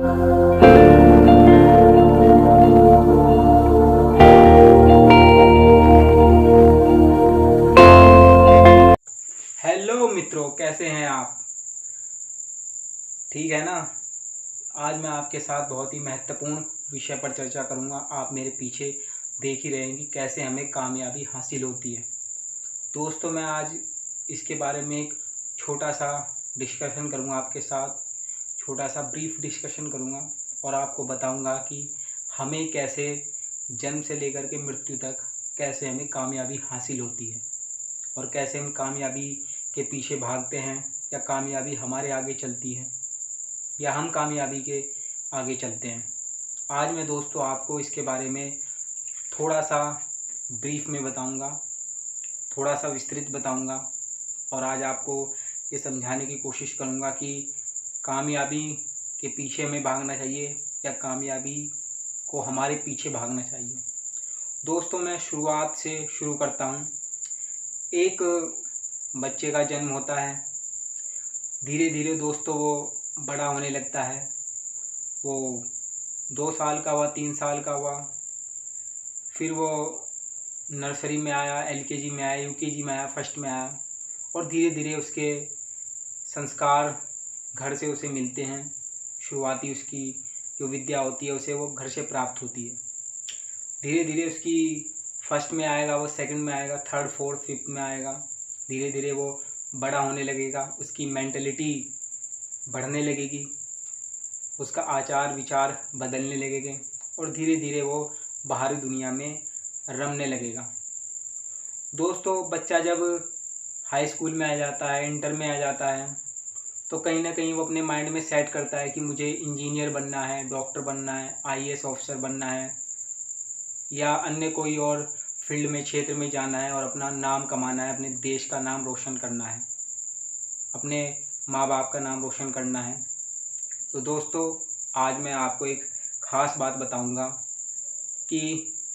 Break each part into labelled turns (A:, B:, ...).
A: Hello मित्रों, कैसे हैं आप? ठीक है ना। आज मैं आपके साथ बहुत ही महत्वपूर्ण विषय पर चर्चा करूंगा। आप मेरे पीछे देख ही रहे हैं कि कैसे हमें कामयाबी हासिल होती है। दोस्तों, मैं आज इसके बारे में एक छोटा सा डिस्कशन करूंगा आपके साथ। छोटा सा ब्रीफ डिस्कशन करूंगा और आपको बताऊंगा कि हमें कैसे जन्म से लेकर के मृत्यु तक कैसे हमें कामयाबी हासिल होती है और कैसे हम कामयाबी के पीछे भागते हैं या कामयाबी हमारे आगे चलती है या हम कामयाबी के आगे चलते हैं। आज मैं दोस्तों आपको इसके बारे में थोड़ा सा ब्रीफ में बताऊंगा, थोड़ा सा विस्तृत बताऊंगा और आज आपको ये समझाने की कोशिश करूंगा कि कामयाबी के पीछे हमें भागना चाहिए या कामयाबी को हमारे पीछे भागना चाहिए। दोस्तों, मैं शुरुआत से शुरू करता हूँ। एक बच्चे का जन्म होता है। धीरे धीरे दोस्तों वो बड़ा होने लगता है। वो 2 साल का हुआ, 3 साल का हुआ, फिर वो नर्सरी में आया, एलकेजी में आया, यूकेजी में आया, फर्स्ट में आया और धीरे धीरे उसके संस्कार घर से उसे मिलते हैं। शुरुआती उसकी जो विद्या होती है उसे वो घर से प्राप्त होती है। धीरे धीरे उसकी फर्स्ट में आएगा, वो सेकंड में आएगा, थर्ड फोर्थ फिफ्थ में आएगा। धीरे धीरे वो बड़ा होने लगेगा, उसकी मेंटलिटी बढ़ने लगेगी, उसका आचार विचार बदलने लगेंगे और धीरे धीरे वो बाहरी दुनिया में रमने लगेगा। दोस्तों, बच्चा जब हाई स्कूल में आ जाता है, इंटर में आ जाता है, तो कहीं ना कहीं वो अपने माइंड में सेट करता है कि मुझे इंजीनियर बनना है, डॉक्टर बनना है, आईएएस ऑफिसर बनना है या अन्य कोई और फील्ड में, क्षेत्र में जाना है और अपना नाम कमाना है, अपने देश का नाम रोशन करना है, अपने माँ बाप का नाम रोशन करना है। तो दोस्तों, आज मैं आपको एक ख़ास बात बताऊंगा कि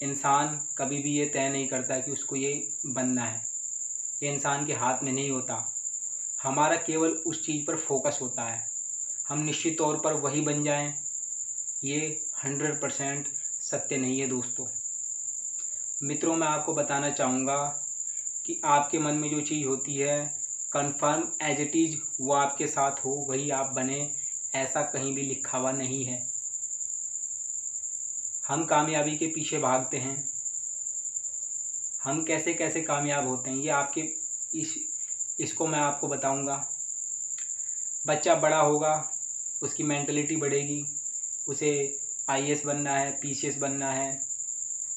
A: इंसान कभी भी ये तय नहीं करता कि उसको ये बनना है। ये इंसान के हाथ में नहीं होता। हमारा केवल उस चीज़ पर फोकस होता है। हम निश्चित तौर पर वही बन जाएं, ये 100% सत्य नहीं है। दोस्तों मित्रों, मैं आपको बताना चाहूँगा कि आपके मन में जो चीज़ होती है, कन्फर्म एज इट इज़ वो आपके साथ हो, वही आप बने, ऐसा कहीं भी लिखा हुआ नहीं है। हम कामयाबी के पीछे भागते हैं। हम कैसे कैसे कामयाब होते हैं ये आपके इसको मैं आपको बताऊंगा। बच्चा बड़ा होगा, उसकी मेंटलिटी बढ़ेगी, उसे आईएएस बनना है, पीसीएस बनना है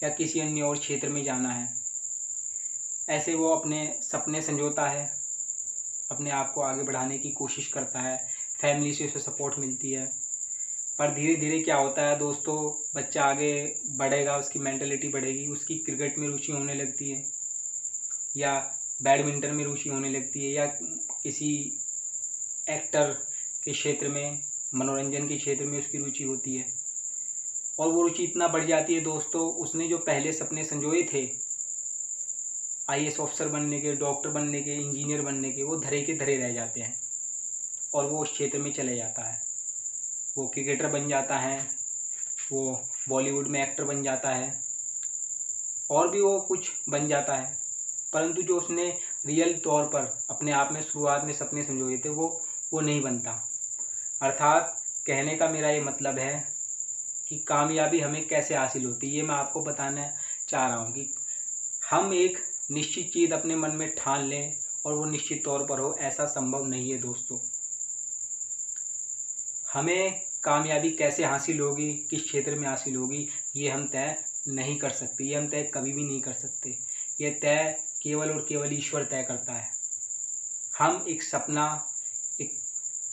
A: या किसी अन्य और क्षेत्र में जाना है। ऐसे वो अपने सपने संजोता है, अपने आप को आगे बढ़ाने की कोशिश करता है, फैमिली से उसे सपोर्ट मिलती है। पर धीरे धीरे क्या होता है दोस्तों, बच्चा आगे बढ़ेगा, उसकी मेंटलिटी बढ़ेगी, उसकी क्रिकेट में रुचि होने लगती है या बैडमिंटन में रुचि होने लगती है या किसी एक्टर के क्षेत्र में, मनोरंजन के क्षेत्र में उसकी रुचि होती है। और वो रुचि इतना बढ़ जाती है दोस्तों, उसने जो पहले सपने संजोए थे आईएएस ऑफिसर बनने के, डॉक्टर बनने के, इंजीनियर बनने के, वो धरे के धरे रह जाते हैं और वो उस क्षेत्र में चले जाता है। वो क्रिकेटर बन जाता है, वो बॉलीवुड में एक्टर बन जाता है और भी वो कुछ बन जाता है, परंतु जो उसने रियल तौर पर अपने आप में शुरुआत में सपने संजोए थे वो नहीं बनता। अर्थात कहने का मेरा ये मतलब है कि कामयाबी हमें कैसे हासिल होती है, ये मैं आपको बताना चाह रहा हूँ कि हम एक निश्चित चीज़ अपने मन में ठान लें और वो निश्चित तौर पर हो, ऐसा संभव नहीं है दोस्तों। हमें कामयाबी कैसे हासिल होगी, किस क्षेत्र में हासिल होगी, ये हम तय नहीं कर सकते। ये हम तय कभी भी नहीं कर सकते। ये तय केवल और केवल ईश्वर तय करता है। हम एक सपना,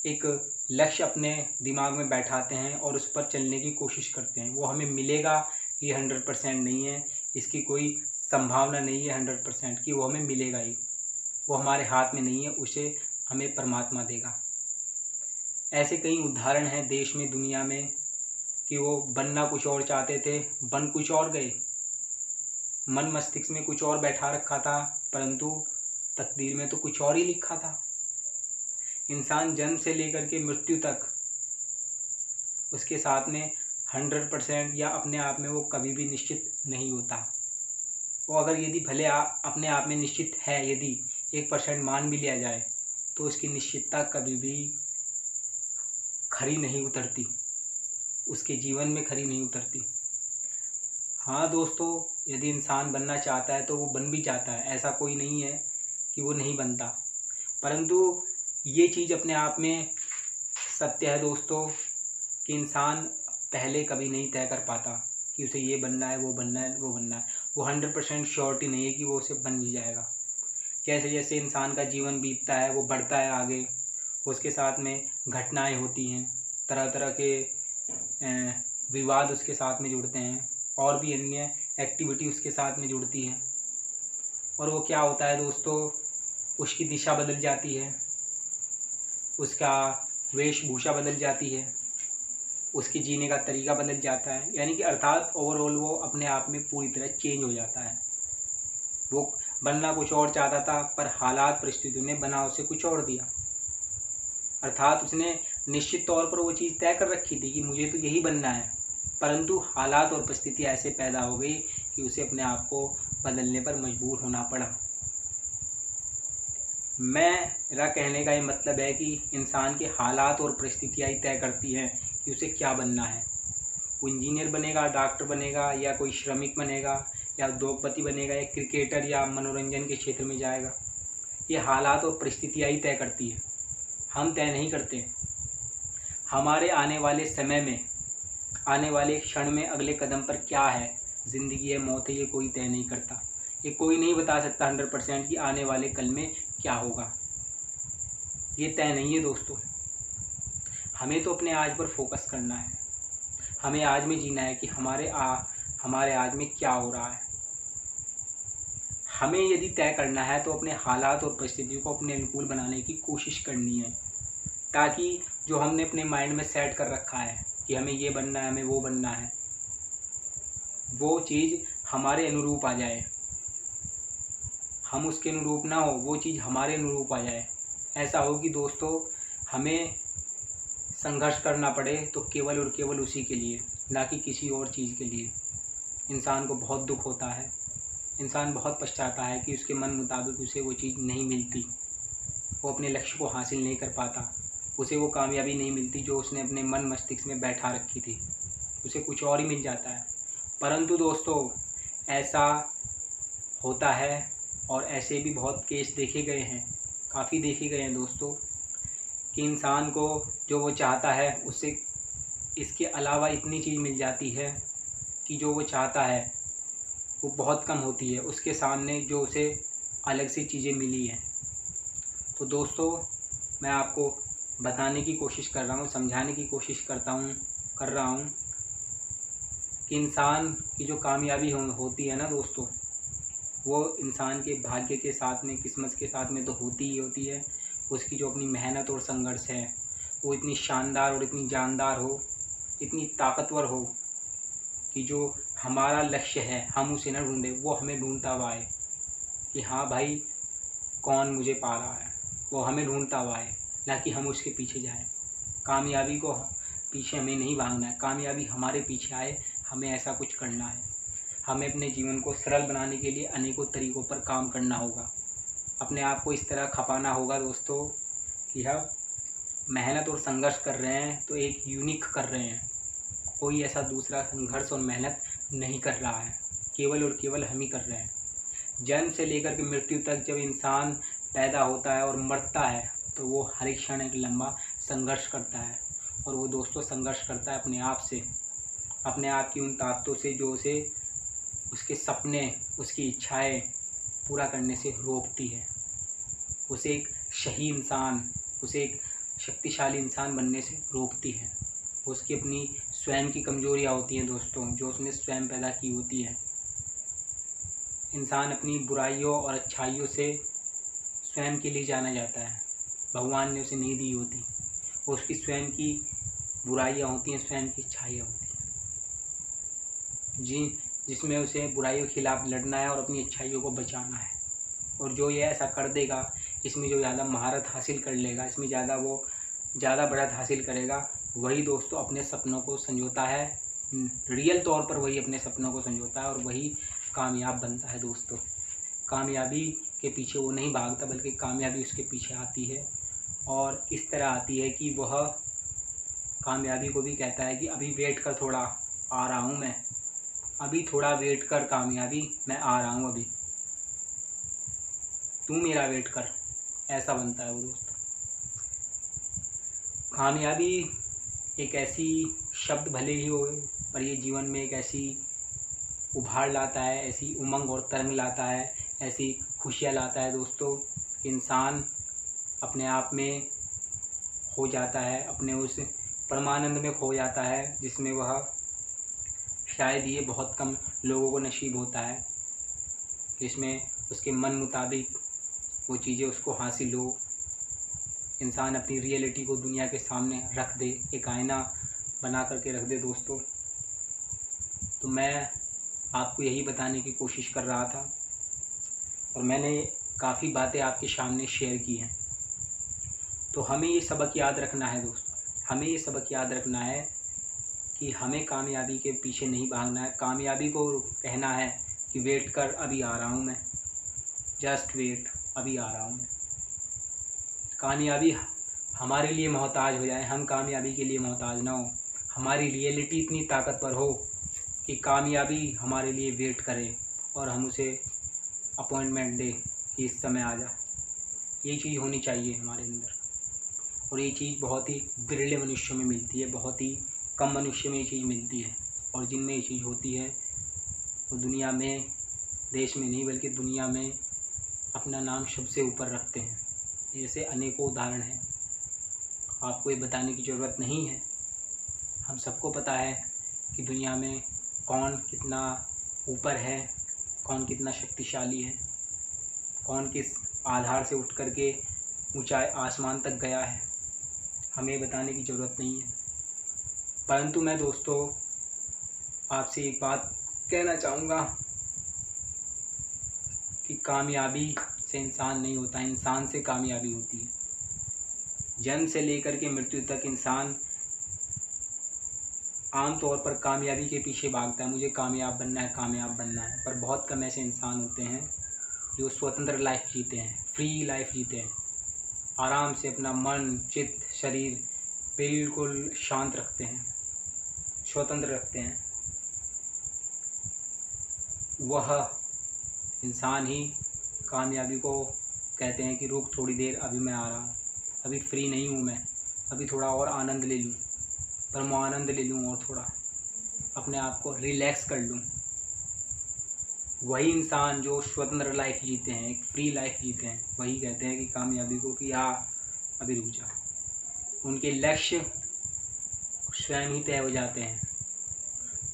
A: एक लक्ष्य अपने दिमाग में बैठाते हैं और उस पर चलने की कोशिश करते हैं। वो हमें मिलेगा ये 100% नहीं है, इसकी कोई संभावना नहीं है 100% कि वो हमें मिलेगा ही। वो हमारे हाथ में नहीं है, उसे हमें परमात्मा देगा। ऐसे कई उदाहरण हैं देश में, दुनिया में, कि वो बनना कुछ और चाहते थे, बन कुछ और गए। मन मस्तिष्क में कुछ और बैठा रखा था, परंतु तकदीर में तो कुछ और ही लिखा था। इंसान जन्म से लेकर के मृत्यु तक उसके साथ में 100% या अपने आप में वो कभी भी निश्चित नहीं होता। वो अगर यदि भले अपने आप में निश्चित है, यदि 1% मान भी लिया जाए, तो उसकी निश्चितता कभी भी खरी नहीं उतरती, उसके जीवन में खरी नहीं उतरती। हाँ दोस्तों, यदि इंसान बनना चाहता है तो वो बन भी जाता है, ऐसा कोई नहीं है कि वो नहीं बनता। परंतु ये चीज़ अपने आप में सत्य है दोस्तों कि इंसान पहले कभी नहीं तय कर पाता कि उसे ये बनना है, वो बनना है, वो बनना है। वो 100% श्योरिटी नहीं है कि वो उसे बन भी जाएगा। जैसे जैसे इंसान का जीवन बीतता है, वो बढ़ता है आगे, उसके साथ में घटनाएं होती हैं, तरह तरह के विवाद उसके साथ में जुड़ते हैं, और भी अन्य एक्टिविटी उसके साथ में जुड़ती हैं। और वो क्या होता है दोस्तों, उसकी दिशा बदल जाती है, उसका वेशभूषा बदल जाती है, उसकी जीने का तरीका बदल जाता है। यानी कि अर्थात ओवरऑल वो अपने आप में पूरी तरह चेंज हो जाता है। वो बनना कुछ और चाहता था, पर हालात परिस्थितियों ने बना उसे कुछ और दिया। अर्थात उसने निश्चित तौर पर वो चीज़ तय कर रखी थी कि मुझे तो यही बनना है, परंतु हालात और परिस्थिति ऐसे पैदा हो गई कि उसे अपने आप को बदलने पर मजबूर होना पड़ा। मेरा कहने का ये मतलब है कि इंसान के हालात और परिस्थितियाँ ही तय करती हैं कि उसे क्या बनना है। वो इंजीनियर बनेगा, डॉक्टर बनेगा, या कोई श्रमिक बनेगा, या उद्योगपति बनेगा, या क्रिकेटर या मनोरंजन के क्षेत्र में जाएगा। ये हालात और परिस्थितियाँ ही तय करती है, हम तय नहीं करते। हमारे आने वाले समय में, आने वाले क्षण में अगले कदम पर क्या है, ज़िंदगी है, मौत है, ये कोई तय नहीं करता। ये कोई नहीं बता सकता 100% कि आने वाले कल में क्या होगा। ये तय नहीं है दोस्तों। हमें तो अपने आज पर फोकस करना है, हमें आज में जीना है कि हमारे आज में क्या हो रहा है। हमें यदि तय करना है तो अपने हालात और परिस्थितियों को अपने अनुकूल बनाने की कोशिश करनी है, ताकि जो हमने अपने माइंड में सेट कर रखा है कि हमें ये बनना है, हमें वो बनना है, वो चीज़ हमारे अनुरूप आ जाए। हम उसके अनुरूप ना हो, वो चीज़ हमारे अनुरूप आ जाए। ऐसा हो कि दोस्तों हमें संघर्ष करना पड़े तो केवल और केवल उसी के लिए, ना कि किसी और चीज़ के लिए। इंसान को बहुत दुख होता है, इंसान बहुत पछताता है कि उसके मन मुताबिक उसे वो चीज़ नहीं मिलती, वो अपने लक्ष्य को हासिल नहीं कर पाता, उसे वो कामयाबी नहीं मिलती जो उसने अपने मन मस्तिष्क में बैठा रखी थी, उसे कुछ और ही मिल जाता है। परंतु दोस्तों ऐसा होता है, और ऐसे भी बहुत केस देखे गए हैं, काफ़ी देखे गए हैं दोस्तों, कि इंसान को जो वो चाहता है उससे इसके अलावा इतनी चीज़ मिल जाती है कि जो वो चाहता है वो बहुत कम होती है उसके सामने जो उसे अलग सी चीज़ें मिली हैं। तो दोस्तों मैं आपको बताने की कोशिश कर रहा हूँ, समझाने की कोशिश कर रहा हूँ कि इंसान की जो कामयाबी होती है ना दोस्तों, वो इंसान के भाग्य के साथ में, किस्मत के साथ में तो होती ही होती है। उसकी जो अपनी मेहनत और संघर्ष है वो इतनी शानदार और इतनी जानदार हो, इतनी ताकतवर हो कि जो हमारा लक्ष्य है हम उसे न ढूंढे, वो हमें ढूंढता हुआ आए कि हाँ भाई कौन मुझे पा रहा है। वो हमें ढूंढता हुआ आए, ना कि हम उसके पीछे जाएं। कामयाबी को पीछे हमें नहीं भागना है, कामयाबी हमारे पीछे आए, हमें ऐसा कुछ करना है। हमें अपने जीवन को सरल बनाने के लिए अनेकों तरीक़ों पर काम करना होगा। अपने आप को इस तरह खपाना होगा दोस्तों कि हम मेहनत और संघर्ष कर रहे हैं तो एक यूनिक कर रहे हैं, कोई ऐसा दूसरा संघर्ष और मेहनत नहीं कर रहा है, केवल और केवल हम ही कर रहे हैं। जन्म से लेकर के मृत्यु तक जब इंसान पैदा होता है और मरता है तो वो हर एक क्षण एक लंबा संघर्ष करता है, और वो दोस्तों संघर्ष करता है अपने आप से, अपने आप की उन ताकतों से जो उसे उसके सपने, उसकी इच्छाएं पूरा करने से रोकती है, उसे एक सही इंसान, उसे एक शक्तिशाली इंसान बनने से रोकती है। उसकी अपनी स्वयं की कमजोरियाँ होती हैं दोस्तों, जो उसने स्वयं पैदा की होती है। इंसान अपनी बुराइयों और अच्छाइयों से स्वयं के लिए जाना जाता है, भगवान ने उसे नहीं दी होती। वो उसकी स्वयं की बुराइयाँ होती हैं, स्वयं की अच्छाइयाँ होती हैं, जिसमें उसे बुराइयों के खिलाफ लड़ना है और अपनी अच्छाइयों को बचाना है। और जो ये ऐसा कर देगा, इसमें जो ज़्यादा महारत हासिल कर लेगा, इसमें वो ज़्यादा बढ़त हासिल करेगा, वही दोस्तों अपने सपनों को संजोता है, रियल तौर पर वही अपने सपनों को संजोता है और वही कामयाब बनता है दोस्तों। कामयाबी के पीछे वो नहीं भागता, बल्कि कामयाबी उसके पीछे आती है और इस तरह आती है कि वह कामयाबी को भी कहता है कि अभी वेट कर, थोड़ा आ रहा हूँ मैं, अभी थोड़ा वेट कर कामयाबी, मैं आ रहा हूँ, अभी तू मेरा वेट कर। ऐसा बनता है वो दोस्तों। कामयाबी एक ऐसी शब्द भले ही हो, पर ये जीवन में एक ऐसी उभार लाता है, ऐसी उमंग और तरंग लाता है, ऐसी खुशियाँ लाता है दोस्तों। इंसान अपने आप में खो जाता है, अपने उस परमानंद में खो जाता है जिसमें वह शायद ये बहुत कम लोगों को नसीब होता है, जिसमें उसके मन मुताबिक वो चीज़ें उसको हासिल हो। इंसान अपनी रियलिटी को दुनिया के सामने रख दे, एक आईना बना करके रख दे दोस्तों। तो मैं आपको यही बताने की कोशिश कर रहा था और मैंने काफ़ी बातें आपके सामने शेयर की हैं। तो हमें ये सबक याद रखना है दोस्तों, हमें ये सबक याद रखना है कि हमें कामयाबी के पीछे नहीं भागना है। कामयाबी को कहना है कि वेट कर, अभी आ रहा हूँ मैं, जस्ट वेट, अभी आ रहा हूँ मैं। कामयाबी हमारे लिए मोहताज हो जाए, हम कामयाबी के लिए मोहताज ना हो। हमारी रियलिटी इतनी ताकतवर हो कि कामयाबी हमारे लिए वेट करे और हम उसे अपॉइंटमेंट दे कि इस समय आ जा। ये चीज़ होनी चाहिए हमारे अंदर और ये चीज़ बहुत ही बिरले मनुष्यों में मिलती है, बहुत ही कम मनुष्य में ये चीज़ मिलती है। और जिनमें ये चीज़ होती है वो दुनिया में, देश में नहीं बल्कि दुनिया में अपना नाम सबसे ऊपर रखते हैं। ऐसे अनेकों उदाहरण हैं, आपको ये बताने की ज़रूरत नहीं है। हम सबको पता है कि दुनिया में कौन कितना ऊपर है, कौन कितना शक्तिशाली है, कौन किस आधार से उठ कर के ऊंचाई आसमान तक गया है। हमें बताने की ज़रूरत नहीं है। परंतु मैं दोस्तों आपसे एक बात कहना चाहूँगा कि कामयाबी से इंसान नहीं होता, इंसान से कामयाबी होती है। जन्म से लेकर के मृत्यु तक इंसान आमतौर पर कामयाबी के पीछे भागता है, मुझे कामयाब बनना है, कामयाब बनना है। पर बहुत कम ऐसे इंसान होते हैं जो स्वतंत्र लाइफ जीते हैं, फ्री लाइफ जीते हैं, आराम से अपना मन, चित्त, शरीर बिल्कुल शांत रखते हैं, स्वतंत्र रखते हैं। वह इंसान ही कामयाबी को कहते हैं कि रुक थोड़ी देर, अभी मैं आ रहा हूँ, अभी फ्री नहीं हूँ मैं, अभी थोड़ा और आनंद ले लूँ, परम आनंद ले लूँ और थोड़ा अपने आप को रिलैक्स कर लूँ। वही इंसान जो स्वतंत्र लाइफ जीते हैं, एक फ्री लाइफ जीते हैं, वही कहते हैं कि कामयाबी को कि अभी रुक जा। उनके लक्ष्य स्वयं ही तय हो जाते हैं।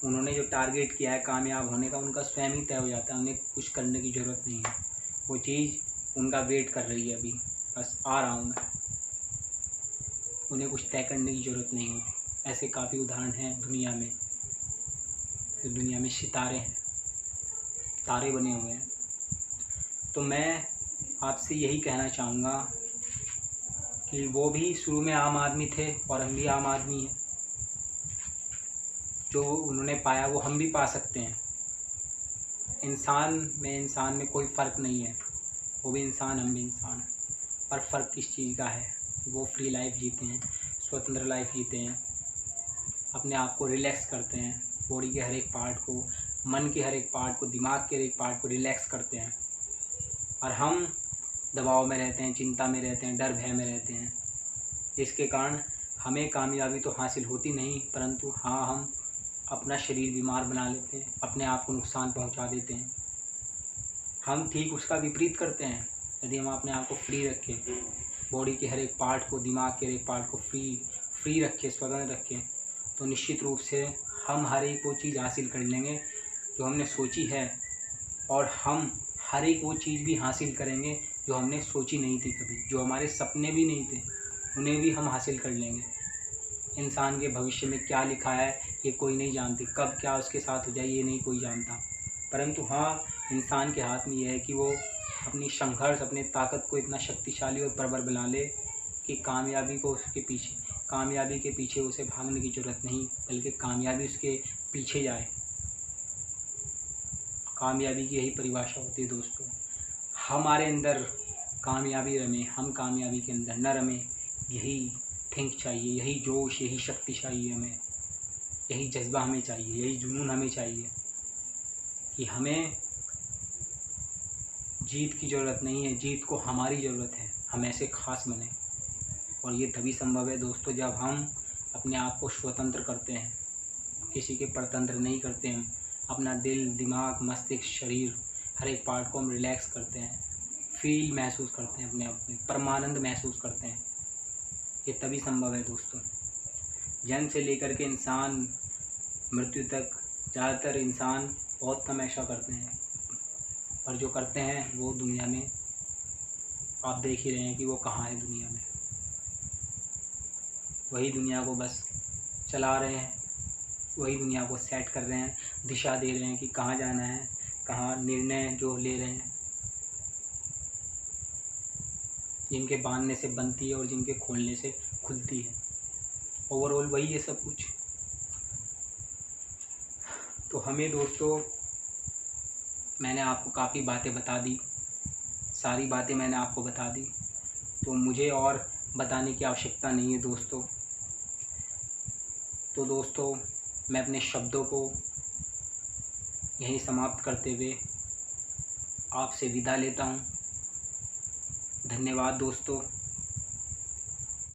A: उन्होंने जो टारगेट किया है कामयाब होने का, उनका स्वयं ही तय हो जाता है, उन्हें कुछ करने की ज़रूरत नहीं है। वो चीज़ उनका वेट कर रही है, अभी बस आ रहा हूँ मैं, उन्हें कुछ तय करने की ज़रूरत नहीं होती। ऐसे काफ़ी उदाहरण हैं दुनिया में, तो दुनिया में सितारे हैं, तारे बने हुए हैं। तो मैं आपसे यही कहना चाहूँगा कि वो भी शुरू में आम आदमी थे और हम भी आम आदमी हैं। जो उन्होंने पाया वो हम भी पा सकते हैं। इंसान में कोई फ़र्क नहीं है, वो भी इंसान, हम भी इंसान। पर फ़र्क किस चीज़ का है? वो फ्री लाइफ जीते हैं, स्वतंत्र लाइफ जीते हैं, अपने आप को रिलैक्स करते हैं, बॉडी के हर एक पार्ट को, मन के हर एक पार्ट को, दिमाग के हर एक पार्ट को रिलैक्स करते हैं। और हम दबाव में रहते हैं, चिंता में रहते हैं, डर भय में रहते हैं, जिसके कारण हमें कामयाबी तो हासिल होती नहीं, परंतु हाँ, हम अपना शरीर बीमार बना लेते हैं, अपने आप को नुकसान पहुंचा देते हैं। हम ठीक उसका विपरीत करते हैं। यदि हम अपने आप को फ्री रखें, बॉडी के हर एक पार्ट को, दिमाग के हर एक पार्ट को फ्री रखें, स्वतंत्र रखें, तो निश्चित रूप से हम हर एक वो चीज़ हासिल कर लेंगे जो हमने सोची है, और हम हर एक वो चीज़ भी हासिल करेंगे जो हमने सोची नहीं थी कभी, जो हमारे सपने भी नहीं थे, उन्हें भी हम हासिल कर लेंगे। इंसान के भविष्य में क्या लिखा है ये कोई नहीं जानती, कब क्या उसके साथ हो जाए ये नहीं कोई जानता। परंतु हाँ, इंसान के हाथ में यह है कि वो अपनी संघर्ष, अपने ताकत को इतना शक्तिशाली और प्रबल बना ले कि कामयाबी को उसके पीछे कामयाबी के पीछे उसे भागने की ज़रूरत नहीं, बल्कि कामयाबी उसके पीछे जाए। कामयाबी की यही परिभाषा होती है दोस्तों। हमारे अंदर कामयाबी रमे, हम कामयाबी के अंदर न रमें, यही थिंक चाहिए, यही जोश, यही शक्ति चाहिए हमें, यही जज्बा हमें चाहिए, यही जुनून हमें चाहिए कि हमें जीत की ज़रूरत नहीं है, जीत को हमारी ज़रूरत है। हम ऐसे खास बने, और ये तभी संभव है दोस्तों जब हम अपने आप को स्वतंत्र करते हैं, किसी के परतंत्र नहीं करते। हम अपना दिल, दिमाग, मस्तिष्क, शरीर, हर एक पार्ट को हम रिलैक्स करते हैं, फील महसूस करते हैं, अपने आप में परमानंद महसूस करते हैं। ये तभी संभव है दोस्तों। जन्म से लेकर के इंसान मृत्यु तक ज़्यादातर इंसान बहुत कम ऐसा करते हैं, पर जो करते हैं वो दुनिया में आप देख ही रहे हैं कि वो कहाँ है दुनिया में। वही दुनिया को बस चला रहे हैं, वही दुनिया को सेट कर रहे हैं, दिशा दे रहे हैं कि कहाँ जाना है, कहाँ निर्णय जो ले रहे हैं, जिनके बांधने से बनती है और जिनके खोलने से खुलती है। ओवरऑल वही है सब कुछ। तो हमें दोस्तों, मैंने आपको काफ़ी बातें बता दी, सारी बातें मैंने आपको बता दी, तो मुझे और बताने की आवश्यकता नहीं है दोस्तों। तो दोस्तों, मैं अपने शब्दों को यहीं समाप्त करते हुए आपसे विदा लेता हूँ। धन्यवाद दोस्तों।